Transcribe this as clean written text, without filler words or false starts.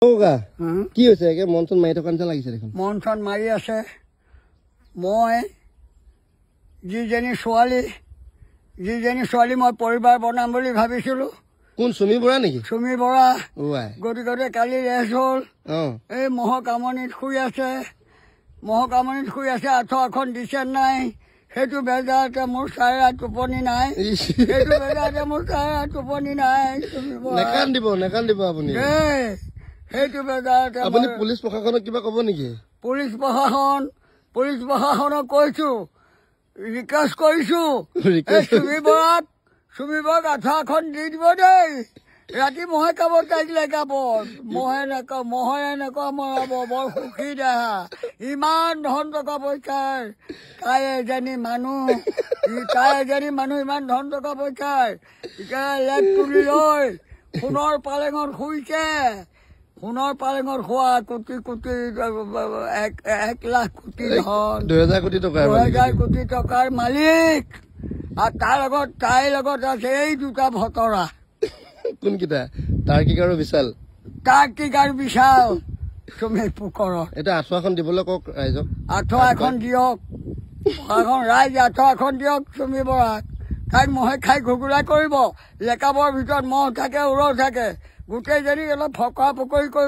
কি হৈছে একে মন চন মাৰি থকা নিচিনা লাগিছে দেখোন। মন চন মাৰি আছে। মই যিজনী ছোৱালী মই পৰিবাৰ বনাম বুলি ভাবিছিলো। কোন চুমি বৰা নেকি? চুমি বৰা। গতিকে কালি ৰেষ্ট হ'ল। এই মহৰ কামনিত শুই আছে। আঁঠুৱাখন দিছে নাই সেইটো বেজাৰতে মোৰ চাৰে টোপনি নাই। নেকান্দিব আপুনি। সেইটো বেজাৰতে আপুনি পুলিচ প্ৰশাসনক কিবা ক'ব নেকি? পুলিচ প্ৰশাসনক কৈছো, ৰিকুৱেষ্ট কৰিছো চুমি বৰাক আঁঠুৱাখন দি দিব দেই। ৰাতি মহে খাব তাইক লেগাব। মহে এনেকুৱা মৰাব। বৰ সুখী দেহা। ইমান ধন টকা পইচাৰ তাই এজনী মানুহ ইমান ধন টকা পইচাৰ এতিয়া লেপ তুলি লৈ সোণৰ পালেঙত শুইছে। সোণৰ পালেঙত শোৱা কোটি 1 লাখ কোটি ধন 2000 কোটি টকাৰ মালিক। আৰু তাইৰ লগত আছে এই দুটা ভতৰা। কোনকেইটা? তাৰ্কিক আৰু বিশাল। চুমি পুকৰত এতিয়া আঁঠুৱাখন দিবলৈ কওক ৰাইজক। আঁঠুৱা এখন দিয়ক চুমি বৰাক। তাইক মহে খাই ঘুগুৰা কৰিব। লেকাবৰ ভিতৰত মহ থাকে, উৰহ থাকে। গোটেইজনী অলপ ফকৰা ফকৰি কৰিব।